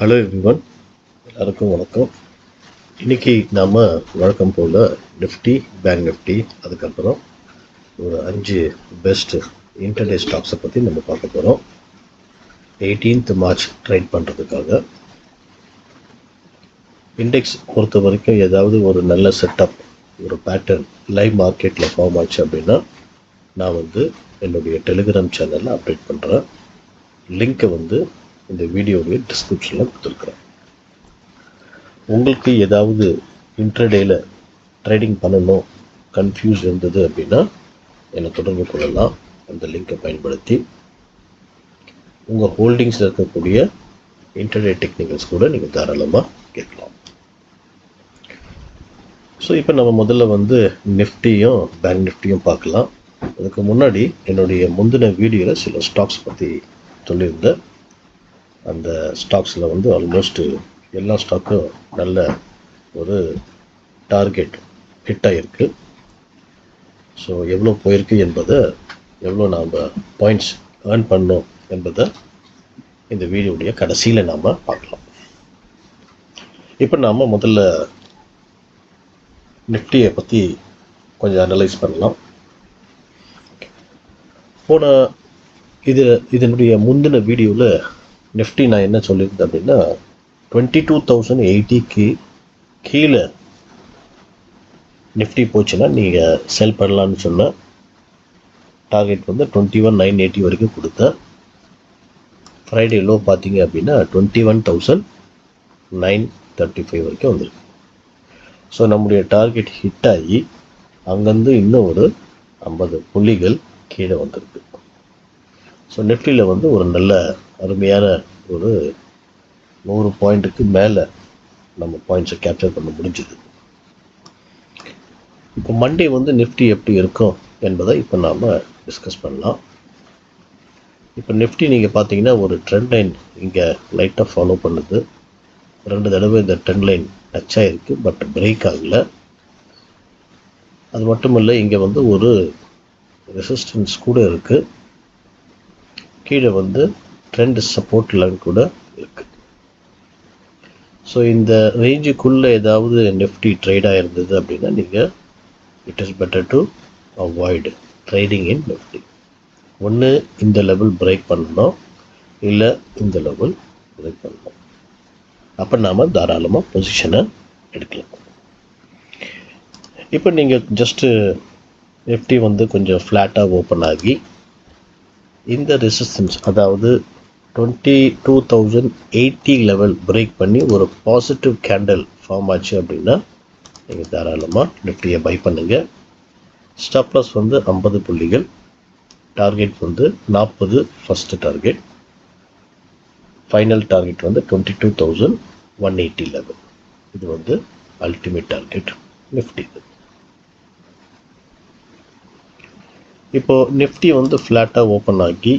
Hello everyone, எல்லாருக்கும் வணக்கம். இன்றைக்கி நாம் வழக்கம் போல் நிஃப்டி, பேங்க் நிஃப்டி, அதுக்கப்புறம் ஒரு 5 பெஸ்ட் இன்டர்டே ஸ்டாக்ஸை பற்றி நம்ம பார்க்க போகிறோம். 18th மார்ச் ட்ரேட் பண்ணுறதுக்காக. இண்டெக்ஸ் பொறுத்த வரைக்கும் ஏதாவது ஒரு நல்ல செட்டப், ஒரு பேட்டர்ன் லைவ் மார்க்கெட்டில் ஃபார்ம் ஆச்சு அப்படின்னா நான் என்னுடைய டெலிகிராம் சேனலில் அப்டேட் பண்ணுறேன். லிங்க்கை இந்த வீடியோடைய டிஸ்கிரிப்ஷனில் கொடுத்துருக்குறேன். உங்களுக்கு ஏதாவது இன்ட்ரடேயில் ட்ரேடிங் பண்ணணும், கன்ஃபியூஸ் இருந்தது அப்படின்னா என்னை தொடர்பு கொள்ளலாம். அந்த லிங்கை பயன்படுத்தி உங்கள் ஹோல்டிங்ஸில் இருக்கக்கூடிய இன்ட்ரடே டெக்னிக்கல்ஸ் கூட நீங்கள் தாராளமாக கேட்கலாம். ஸோ இப்போ நம்ம முதல்ல நிஃப்டியும் பேங்க் நிஃப்டியும் பார்க்கலாம். அதுக்கு முன்னாடி என்னுடைய முந்தின வீடியோவில் சில ஸ்டாக்ஸ் பற்றி சொல்லியிருந்தேன். அந்த ஸ்டாக்ஸில் ஆல்மோஸ்ட் எல்லா ஸ்டாக்கும் நல்ல ஒரு டார்கெட் ஹிட் ஆகிருக்கு. ஸோ எவ்வளோ போயிருக்கு என்பதை, எவ்வளோ நாம் பாயிண்ட்ஸ் ஏர்ன் பண்ணோம் என்பதை இந்த வீடியோடைய கடைசியில் நாம் பார்க்கலாம். இப்போ நாம் முதல்ல நிஃப்டியை பற்றி கொஞ்சம் அனலைஸ் பண்ணலாம். இதனுடைய முந்தின வீடியோவில் நிஃப்டி நான் என்ன சொல்லியிருந்தேன் அப்படின்னா 22,080க்கு கீழே நிஃப்டி போச்சுன்னா நீங்கள் செல் பண்ணலான்னு சொன்ன டார்கெட் 21,980 வரைக்கும் கொடுத்தேன். ஃப்ரைடே லோ பார்த்தீங்க அப்படின்னா 21,935 வரைக்கும் வந்திருக்கு. ஸோ நம்முடைய டார்கெட் ஹிட் ஆகி அங்கேருந்து இன்னும் ஒரு 50 புள்ளிகள் கீழே வந்திருக்கு. ஸோ நிஃப்டியில் ஒரு நல்ல அருமையான ஒரு 100 பாயிண்ட்டுக்கு மேலே நம்ம பாயிண்ட்ஸை கேப்சர் பண்ண முடிஞ்சுது. இப்போ மண்டே நிஃப்டி எப்படி இருக்கும் என்பதை இப்போ நாம் டிஸ்கஸ் பண்ணலாம். இப்போ நிஃப்டி நீங்கள் பார்த்தீங்கன்னா ஒரு ட்ரெண்ட் லைன் இங்கே லைட்டாக ஃபாலோ பண்ணுது. 2 தடவை இந்த ட்ரெண்ட் லைன் டச் ஆகிருக்கு, பட் பிரேக் ஆகலை. அது மட்டும் இல்லை, இங்கே ஒரு ரெசிஸ்டன்ஸ் கூட இருக்குது. கீழே ட்ரெண்ட் சப்போர்ட் லைன் கூட இருக்குது. ஸோ இந்த ரேஞ்சுக்குள்ளே ஏதாவது நிஃப்டி ட்ரேடாக இருந்தது அப்படின்னா நீங்கள் it is better to avoid trading in Nifty. ஒன்று இந்த லெவல் பிரேக் பண்ணணும், இல்லை இந்த லெவல் பிரேக் பண்ணணும். அப்போ நாம் தாராளமாக பொசிஷனை எடுக்கலாம். இப்போ நீங்கள் ஜஸ்ட்டு நிஃப்டி கொஞ்சம் ஃப்ளாட்டாக ஓப்பன் ஆகி இந்த ரெசிஸ்டன்ஸ், அதாவது 22,080 லெவல் பிரேக் பண்ணி ஒரு பாசிட்டிவ் கேண்டில் ஃபார்ம் ஆச்சு அப்படின்னா நீங்கள் தாராளமாக நிஃப்டியை பை பண்ணுங்கள். ஸ்டாப் லாஸ் 50 புள்ளிகள், target 40 first target, final target 22,180 level. இது அல்டிமேட் டார்கெட் நிஃப்டி. இப்போது நிஃப்டி ஃப்ளாட்டாக ஓப்பன் ஆகி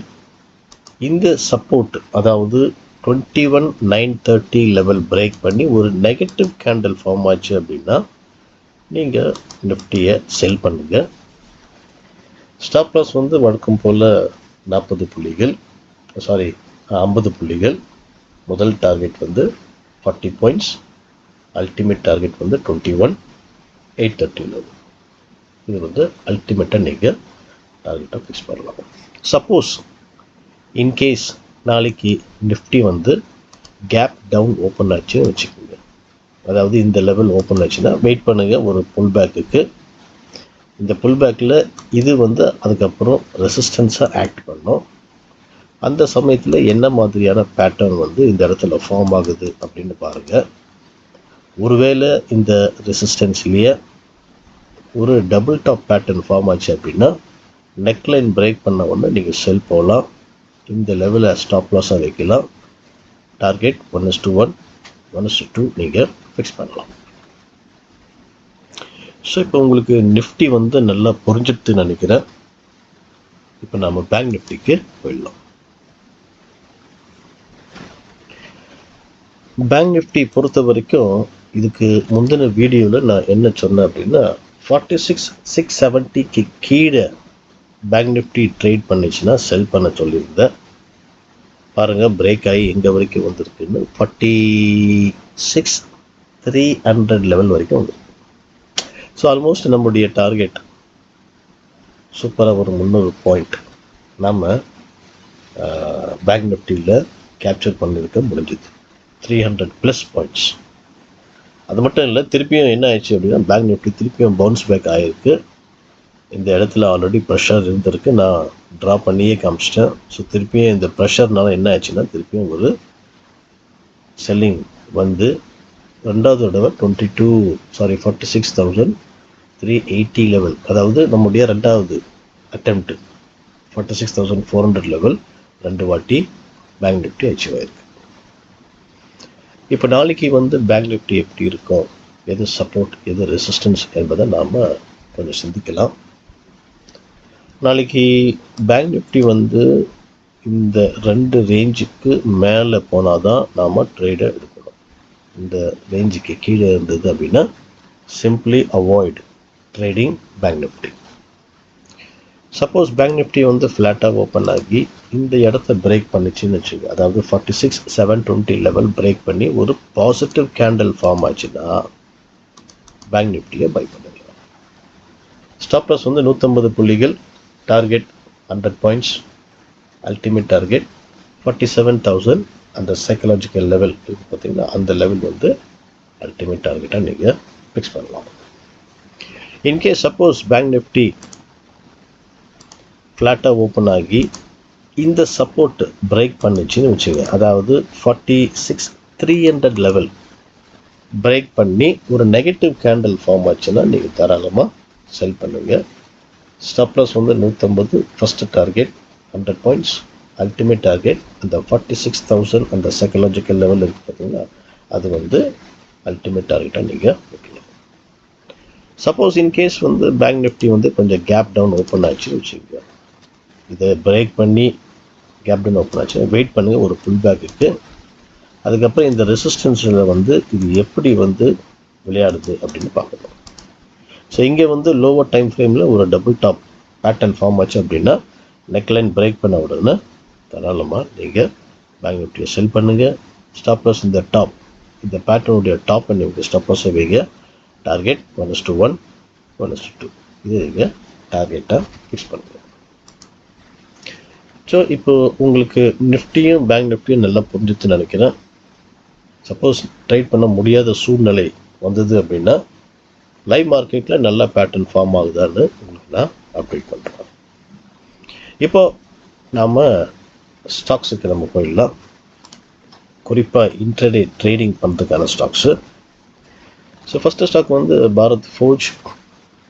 இந்த சப்போர்ட், அதாவது 21,930 லெவல் பிரேக் பண்ணி ஒரு நெகட்டிவ் கேண்டில் ஃபார்ம் ஆச்சு அப்படின்னா நீங்கள் நிஃப்டியை செல் பண்ணுங்கள். ஸ்டாப் லாஸ் வழக்கம் போல் 40 புள்ளிகள், 50 புள்ளிகள். முதல் target 40 points, ultimate target 21,830 level. இது அல்டிமேட்டாக நீங்கள் டார்கெட்டாக ஃபிக்ஸ் பண்ணலாம். சப்போஸ் இன்கேஸ் நாளைக்கு நிஃப்டி கேப் டவுன் ஓப்பன் ஆச்சுன்னு வச்சுக்கோங்க, அதாவது இந்த லெவல் ஓப்பன் ஆச்சுன்னா வெயிட் பண்ணுங்கள் ஒரு புல் பேக்குக்கு. இந்த புல் பேக்கில் இது அதுக்கப்புறம் ரெசிஸ்டன்ஸாக ஆக்ட் பண்ணோம். அந்த சமயத்தில் என்ன மாதிரியான பேட்டர்ன் இந்த இடத்துல ஃபார்ம் ஆகுது அப்படின்னு பாருங்கள். ஒருவேளை இந்த ரெசிஸ்டன்ஸ்லேயே ஒரு டபுள் டாப் பேட்டர்ன் ஃபார்ம் ஆச்சு அப்படின்னா நெக்லைன் பிரேக் பண்ண உடனே நீங்கள் செல் போகலாம். இந்த லெவலில் ஸ்டாப் லாஸாக வைக்கலாம். டார்கெட் 1:1, 1:2 நீங்கள் ஃபிக்ஸ் பண்ணலாம். ஸோ இப்போ உங்களுக்கு நிஃப்டி நல்லா புரிஞ்சிடுதுன்னு நினைக்கிறேன். இப்போ நாம் பேங்க் நிஃப்டிக்கு போயிடலாம். பேங்க் நிஃப்டி பொறுத்த வரைக்கும் இதுக்கு முந்தின வீடியோவில் நான் என்ன சொன்னேன் அப்படின்னா 46,670க்கு கீழே பேங்க் நிஃப்டி ட்ரேட் பண்ணிச்சுன்னா செல் பண்ண சொல்லியிருந்தேன். பாருங்கள் பிரேக் ஆகி எங்கே வரைக்கும் வந்திருக்குன்னு 46,300 லெவல் வரைக்கும் வந்துருக்கு. ஸோ ஆல்மோஸ்ட் நம்முடைய டார்கெட் சூப்பராக ஒரு 300 பாயிண்ட் நம்ம பேங்க் நிஃப்டியில் கேப்சர் பண்ணியிருக்க முடிஞ்சுது. 300+ பாயிண்ட்ஸ். அது மட்டும் இல்லை, திருப்பியும் என்ன ஆயிடுச்சு அப்படின்னா பேங்க் நிஃப்டி திருப்பியும் பவுன்ஸ் பேக் ஆகிருக்கு. இந்த இடத்துல ஆல்ரெடி ப்ரெஷர் இருந்திருக்கு, நான் ட்ரா பண்ணியே காமிச்சிட்டேன். ஸோ திருப்பியும் இந்த ப்ரெஷர்னால என்ன ஆச்சுன்னா திருப்பியும் ஒரு செல்லிங் வந்து ரெண்டாவது தடவை 46,380 லெவல், அதாவது நம்முடைய ரெண்டாவது அட்டெம்ப்ட் 46,400 லெவல் 2 வாட்டி பேங்க் நிஃப்டி அச்சீவ் ஆயிருக்கு. இப்போ நாளைக்கு வந்து பேங்க் நிஃப்டி எப்படி இருக்கும், எது சப்போர்ட் எது ரெசிஸ்டன்ஸ் என்பதை நாம் கொஞ்சம் சிந்திக்கலாம். நாளைக்கு பேங்க் நிஃப்டி வந்து இந்த 2 ரேஞ்சுக்கு மேலே போனால் தான் நாம் ட்ரேடை எடுக்கணும். இந்த ரேஞ்சுக்கு கீழே இருந்தது அப்படின்னா simply avoid trading bank Nifty. Suppose bank Nifty வந்து ஃப்ளாட்டாக ஓப்பன் ஆகி இந்த இடத்த பிரேக் பண்ணிச்சுன்னு வச்சுக்கோங்க, அதாவது 46,720 லெவல் பிரேக் பண்ணி ஒரு பாசிட்டிவ் கேண்டில் ஃபார்ம் ஆச்சுன்னா பேங்க் நிஃப்டியை பை பண்ணிக்கலாம். ஸ்டாப் லாஸ் வந்து 150 புள்ளிகள், டார்கெட் 100 பாயிண்ட்ஸ், அல்டிமேட் டார்கெட் 47,000. அந்த சைக்கலாஜிக்கல் லெவல் இருக்குது பார்த்தீங்கன்னா, அந்த லெவல் வந்து அல்டிமேட் டார்கெட்டாக நீங்கள் ஃபிக்ஸ் பண்ணலாம். இன்கேஸ் சப்போஸ் பேங்க் நிஃப்டி ஃப்ளாட்டாக ஓப்பன் ஆகி இந்த சப்போர்ட் பிரேக் பண்ணிச்சுன்னு வச்சுங்க, அதாவது 46,300 லெவல் பிரேக் பண்ணி ஒரு நெகட்டிவ் கேண்டில் ஃபார்ம் ஆச்சுன்னா நீங்கள் தாராளமாக செல் பண்ணுங்கள். ஸ்டாப் லாஸ் வந்து 150, first target 100 points, ultimate target அந்த 46,000 அந்த சைக்கலாஜிக்கல் லெவல் இருக்குது பார்த்தீங்கன்னா, அது வந்து அல்டிமேட் டார்கெட்டாக நீங்கள் வைக்கலாம். சப்போஸ் இன்கேஸ் வந்து பேங்க் நிஃப்டி வந்து கொஞ்சம் கேப் டவுன் ஓப்பன் ஆச்சுன்னு வச்சுக்கோங்க, இதை பிரேக் பண்ணி கேப் டவுன் ஓப்பன் ஆச்சு, வெயிட் பண்ணுங்கள் ஒரு புல் பேக்குக்கு. அதுக்கப்புறம் இந்த ரெசிஸ்டன்ஸில் வந்து இது எப்படி வந்து விளையாடுது அப்படின்னு பார்க்கணும். ஸோ இங்கே வந்து லோவர் டைம் ஃப்ரேமில் ஒரு டபுள் டாப் பேட்டர்ன் ஃபார்ம் ஆச்சு அப்படின்னா நெக்லைன் பிரேக் பண்ண உடனே தாராளமாக நீங்கள் பேங்க் நிஃப்டியை செல் பண்ணுங்கள். ஸ்டாப் லாஸ் இந்த டாப், இந்த பேட்டர்னுடைய டாப் நீங்கள் ஸ்டாப் லாஸை வைங்க. டார்கெட் 1:1, 1:2 இது நீங்கள் டார்கெட்டாக ஃபிக்ஸ் பண்ணுங்கள். ஸோ இப்போ உங்களுக்கு நிஃப்டியும் பேங்க் நிஃப்டியும் நல்லா புரிஞ்சுன்னு நினைக்கிறேன். சப்போஸ் ட்ரேட் பண்ண முடியாத சூழ்நிலை வந்தது அப்படின்னா லைவ் மார்க்கெட்டில் நல்ல பேட்டர்ன் ஃபார்ம் ஆகுதான்னு உங்களுக்கு நான் அப்டேட் பண்ணுறேன். இப்போ நாம் ஸ்டாக்ஸுக்கு நம்ம போயிடலாம். குறிப்பாக இன்ட்ரடே ட்ரேடிங் பண்ணுறதுக்கான ஸ்டாக்ஸு. ஸோ ஃபஸ்ட்டு ஸ்டாக் வந்து Bharat forge.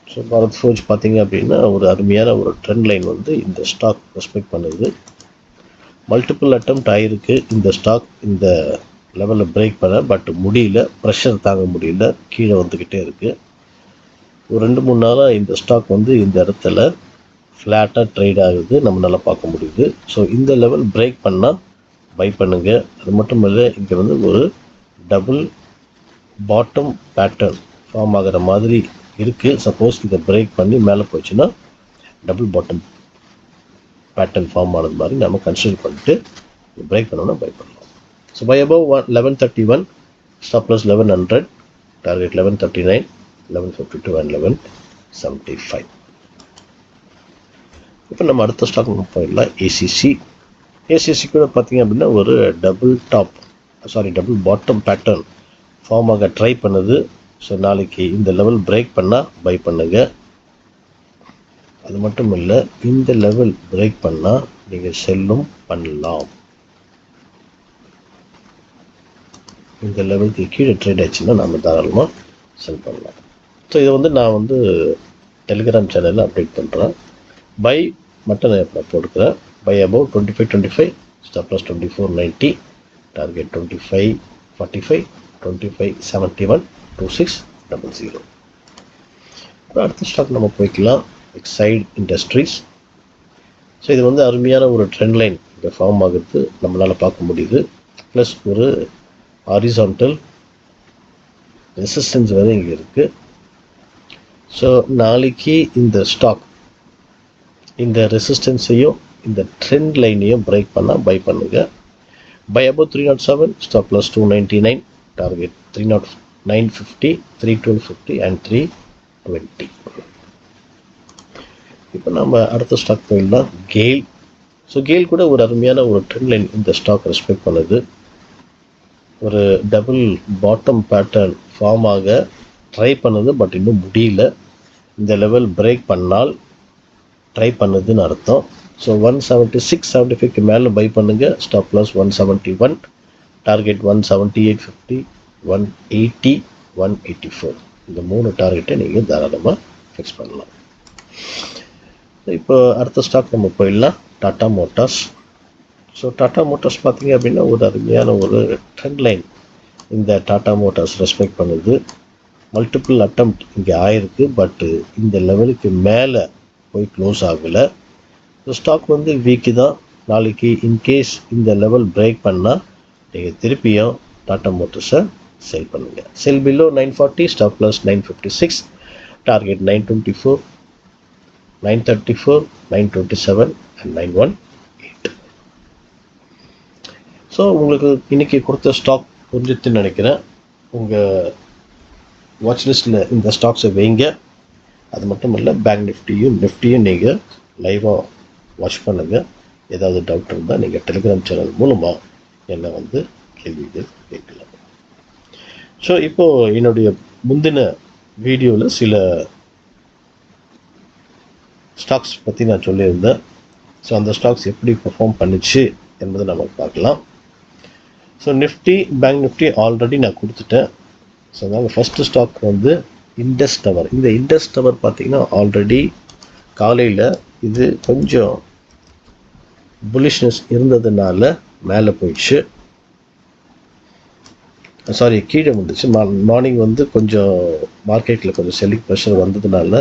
So Bharat forge பார்த்தீங்க அப்படின்னா ஒரு அருமையான ஒரு ட்ரெண்ட் லைன் வந்து இந்த ஸ்டாக் ரெஸ்பெக்ட் பண்ணுது. மல்டிபிள் அட்டெம்ப்ட் ஆகிருக்கு இந்த ஸ்டாக் இந்த லெவலில் பிரேக் பண்ண, பட் முடியல, ப்ரெஷர் தாங்க முடியல, கீழே வந்துக்கிட்டே இருக்குது. ஒரு 2-3 நாளாக இந்த ஸ்டாக் வந்து இந்த இடத்துல ஃப்ளாட்டாக ட்ரேட் ஆகுது, நம்மளால பார்க்க முடியுது. ஸோ இந்த லெவல் பிரேக் பண்ணால் பை பண்ணுங்கள். அது மட்டும் இல்லை, இங்கே வந்து ஒரு டபுள் பாட்டம் பேட்டர்ன் ஃபார்ம் ஆகிற மாதிரி இருக்குது. சப்போஸ் இதை பிரேக் பண்ணி மேலே போச்சுன்னா டபுள் பாட்டம் பேட்டர்ன் ஃபார்ம் ஆனது மாதிரி நம்ம கன்சிடர் பண்ணிட்டு பிரேக் பண்ணோன்னா பை பண்ணலாம். So buy above 1131, stop loss 1100, target 1139, 1152 and 1175. இப்போ நம்ம அடுத்த ஸ்டாக் போயிடலாம். ஏசிசி. ஏசிசி கூட பார்த்தீங்க அப்படின்னா ஒரு டபுள் பாட்டம் பேட்டர்ன் ஃபார்ம் ஆக ட்ரை பண்ணுது. ஸோ நாளைக்கு இந்த லெவல் பிரேக் பண்ணால் பை பண்ணுங்க. அது மட்டும் இல்லை, இந்த லெவல் பிரேக் பண்ணால் நீங்கள் செல்லும் பண்ணலாம். இந்த லெவலுக்கு கீழே ட்ரேட் ஆச்சுன்னா நம்ம தாராளமாக செல் பண்ணலாம். ஸோ இதை வந்து நான் வந்து டெலிகிராம் சேனலில் அப்டேட் பண்ணுறேன். பை மட்டும் நான் போட்டுக்கிறேன். Buy above 2525, stop loss 2490, target 2545, 2571, 2600. அடுத்த ஸ்டாக் நம்ம போய்க்கலாம். Excite industries. ஸோ இது வந்து அருமையான ஒரு ட்ரெண்ட் லைன் இங்கே ஃபார்ம் ஆகுது, நம்மளால் பார்க்க முடியுது. ப்ளஸ் ஒரு ஹாரிசான்டல் ரெசிஸ்டன்ஸ் வேறு இங்கே இருக்குது. ஸோ நாளைக்கு இந்த ஸ்டாக் இந்த ரெசிஸ்டன்ஸையும் இந்த ட்ரெண்ட் லைனையும் பிரேக் பண்ணால் பை பண்ணுங்கள். Buy above 307, stop loss 299, target 309.50, 312.50 and 320. இப்போ நம்ம அடுத்த ஸ்டாக் போயிடலாம். கெயில். ஸோ கெயில் கூட ஒரு அருமையான ஒரு ட்ரெண்ட் லைன் இந்த ஸ்டாக் ரெஸ்பெக்ட் பண்ணுது. ஒரு டபுள் பாட்டம் பேட்டர்ன் ஃபார்ம் ஆக ட்ரை பண்ணுது, பட் இன்னும் முடியல. இந்த லெவல் பிரேக் பண்ணால் ட்ரை பண்ணுதுன்னு அர்த்தம். ஸோ 176.75க்கு மேலே பை பண்ணுங்க. Stop loss 171, target 178.50, 180, 184. இந்த 3 டார்கெட்டை நீங்கள் தாராளமாக ஃபிக்ஸ் பண்ணலாம். இப்போ அடுத்த ஸ்டாக் நம்ம போயிடலாம். Tata Motors. So Tata Motors பார்த்தீங்க அப்படின்னா ஒரு அருமையான ஒரு ட்ரெண்ட் லைன் இந்த டாடா மோட்டார்ஸ் ரெஸ்பெக்ட் பண்ணுது. மல்டிபிள் அட்டம்ப்ட் இங்கே ஆயிருக்கு, பட்டு இந்த லெவலுக்கு மேலே போய் க்ளோஸ் ஆகலை. ஸ்டாக் வந்து வீக்கு தான். நாளைக்கு இன்கேஸ் இந்த லெவல் பிரேக் பண்ணால் நீங்கள் திருப்பியும் டாடா மோட்டார்ஸை செல் பண்ணுங்கள். Sell below 940, stop loss 956, target 924, 934, 927 and 918. So உங்களுக்கு இன்றைக்கி கொடுத்த ஸ்டாக் புரிஞ்சுன்னு நினைக்கிறேன். உங்கள் வாட்ச் லிஸ்ட்டில் இந்த ஸ்டாக்ஸை வைங்க. அது மட்டும் இல்லை, பேங்க் நிஃப்டியும் நீங்கள் லைவாக வாட்ச் பண்ணுங்கள். ஏதாவது டவுட் இருந்தால் நீங்கள் டெலிகிராம் சேனல் மூலமாக என்னை வந்து கேள்விகள் கேட்கலாம். ஸோ இப்போது என்னுடைய முந்தின வீடியோவில் சில ஸ்டாக்ஸ் பற்றி நான் சொல்லியிருந்தேன். ஸோ அந்த ஸ்டாக்ஸ் எப்படி பெர்ஃபார்ம் பண்ணிச்சு என்பதை நம்ம பார்க்கலாம். So Nifty, bank Nifty already நான் கொடுத்துட்டேன். ஸோ அதனால் ஃபஸ்ட்டு ஸ்டாக் வந்து இண்டஸ் டவர். இந்த இண்டஸ் டவர் பார்த்திங்கன்னா ஆல்ரெடி காலையில் இது கொஞ்சம் புல்லிஷ்னஸ் இருந்ததுனால மேலே போயிடுச்சு. கீழே வந்துச்சு. மார்னிங் வந்து கொஞ்சம் மார்க்கெட்டில் கொஞ்சம் செல்லிங் ப்ரெஷர் வந்ததுனால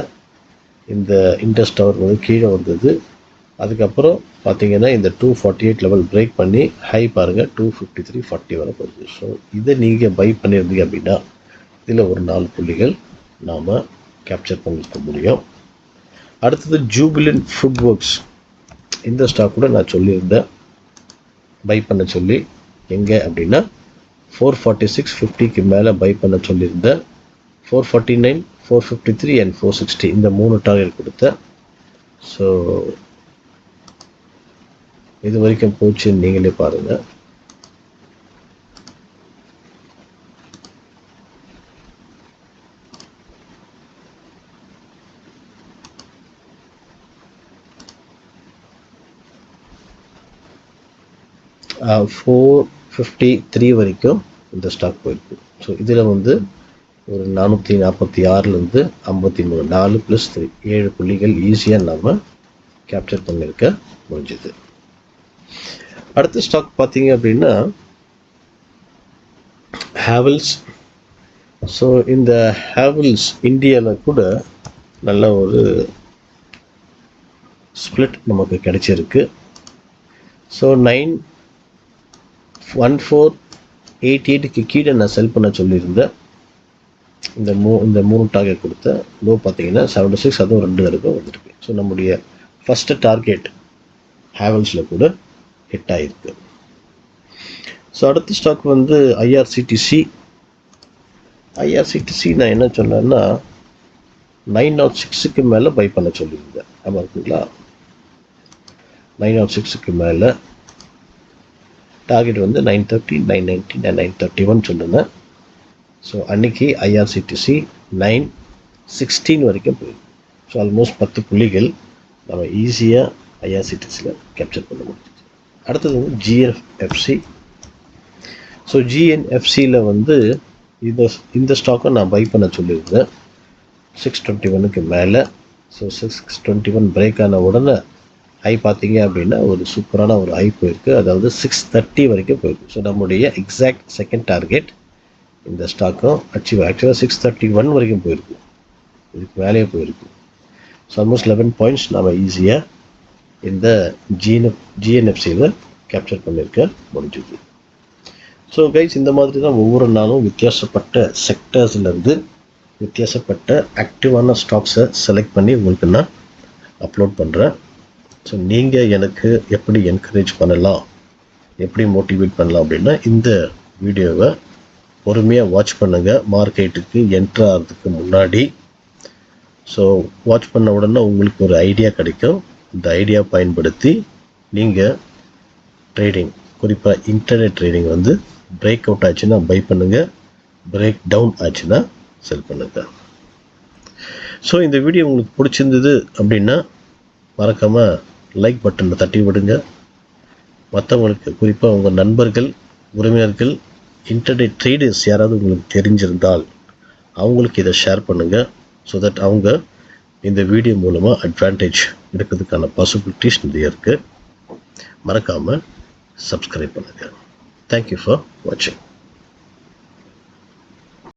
இந்த இண்டஸ் டவர் வந்து கீழே வந்தது. அதுக்கப்புறம் பார்த்தீங்கன்னா இந்த 248 லெவல் பிரேக் பண்ணி ஹை பாருங்கள் 253.40 வரை போகுது. ஸோ இதை நீங்கள் பை பண்ணியிருந்தீங்க அப்படின்னா இதில் ஒரு 4 புள்ளிகள் நாம் கேப்சர் பண்ணிக்க முடியும். அடுத்தது ஜூபிலண்ட் ஃபுட் ஒர்க்ஸ். இந்த ஸ்டாக் கூட நான் சொல்லியிருந்தேன் பை பண்ண சொல்லி. எங்கே அப்படின்னா 446.50க்கு மேலே பை பண்ண சொல்லியிருந்தேன். 449, 453 and 460 இந்த 3 டார்கெட் கொடுத்தேன். ஸோ இது வரைக்கும் போச்சுன்னு நீங்களே பாருங்கள். uh, 453 வரைக்கும் இந்த ஸ்டாக் போயிருக்கு. ஸோ இதில் வந்து ஒரு 446லேருந்து 53, 4 + 3, 7 புள்ளிகள் ஈஸியாக நம்ம கேப்சர் பண்ணியிருக்க முடிஞ்சுது. அடுத்த ஸ்டாக் பார்த்தீங்க அப்படின்னா ஹேவல்ஸ். ஸோ இந்த ஹேவல்ஸ் இந்தியாவில் கூட நல்ல ஒரு ஸ்ப்ளிட் நமக்கு கிடைச்சிருக்கு. ஸோ 914.88க்கு கீழே நான் செல் பண்ண சொல்லியிருந்தேன். இந்த 3 டார்கெட் கொடுத்த லோ பார்த்தீங்கன்னா 76, அதுவும் 2 தடவை வந்துருக்கு. ஸோ நம்முடைய ஃபஸ்ட்டு டார்கெட் ஹேவல்ஸில் கூட ஹிட் ஆகிருக்கு. ஸோ அடுத்த ஸ்டாக் வந்து ஐஆர்சிடிசி. நான் என்ன சொன்னேன்னா 906க்கு மேலே பை பண்ண சொல்லியிருந்தேன். ஆமாம் இருக்குங்களா? 906க்கு மேலே டார்கெட் வந்து 930, 919 and 931 சொல்லுங்கள். ஸோ அன்றைக்கி ஐஆர்சிடிசி 916 வரைக்கும் போயிருக்கு. ஸோ ஆல்மோஸ்ட் 10 புள்ளிகள் நம்ம ஈஸியாக ஐஆர்சிடிசியில் கேப்சர் பண்ண முடியுது. அடுத்தது வந்து ஜிஎன்எஃப்சி. ஸோ ஜிஎன்எஃப்சியில் வந்து இந்த ஸ்டாக்கை நான் பை பண்ண சொல்லியிருந்தேன் 621க்கு மேலே. ஸோ 621 பிரேக் ஆன உடனே ஹை பார்த்தீங்க அப்படின்னா ஒரு சூப்பரான ஒரு ஹை போயிருக்கு. அதாவது 630 வரைக்கும் போயிருக்கு. ஸோ நம்முடைய எக்ஸாக்ட் செகண்ட் டார்கெட் இந்த ஸ்டாக்கும் அச்சீவ். ஆக்சுவலாக 631 வரைக்கும் போயிருக்கு, இதுக்கு மேலேயே போயிருக்கு. ஸோ ஆல்மோஸ்ட் 11 பாயிண்ட்ஸ் நம்ம ஈஸியாக இந்த ஜிஎன்எஃப்சியில் கேப்சர் பண்ணியிருக்க முடிஞ்சுது. ஸோ கைஸ், இந்த மாதிரி தான் ஒவ்வொரு நாளும் வித்தியாசப்பட்ட செக்டர்ஸ்லேருந்து வித்தியாசப்பட்ட ஆக்டிவான ஸ்டாக்ஸை செலக்ட் பண்ணி உங்களுக்கு நான் அப்லோட் பண்ணுறேன். ஸோ நீங்கள் எனக்கு எப்படி என்கரேஜ் பண்ணலாம், எப்படி மோட்டிவேட் பண்ணலாம் அப்படின்னா, இந்த வீடியோவை பொறுமையாக வாட்ச் பண்ணுங்கள். மார்க்கெட்டுக்கு என்ட்ரு ஆகிறதுக்கு முன்னாடி. ஸோ வாட்ச் பண்ண உடனே உங்களுக்கு ஒரு ஐடியா கிடைக்கும். இந்த ஐடியா பயன்படுத்தி நீங்கள் ட்ரேடிங், குறிப்பாக இன்டர்நெட் ட்ரேடிங் வந்து பிரேக் அவுட் ஆச்சுன்னா பை பண்ணுங்கள், பிரேக் டவுன் ஆச்சுன்னா செல் பண்ணுங்கள். ஸோ இந்த வீடியோ உங்களுக்கு பிடிச்சிருந்தது அப்படின்னா மறக்காமல் லைக் பட்டனை தட்டி விடுங்க. மற்றவங்களுக்கு, குறிப்பாக உங்கள் நண்பர்கள், உறவினர்கள், இன்டர்நெட் ட்ரேடர்ஸ் யாராவது உங்களுக்கு தெரிஞ்சிருந்தால் அவங்களுக்கு இதை ஷேர் பண்ணுங்கள். ஸோ தட் அவங்க இந்த வீடியோ மூலமாக அட்வான்டேஜ் எடுக்கிறதுக்கான பாசிபிலிட்டிஸ் நிறைய இருக்குது. மறக்காமல் சப்ஸ்கிரைப் பண்ணுங்கள். தேங்க்யூ ஃபார் வாட்சிங்.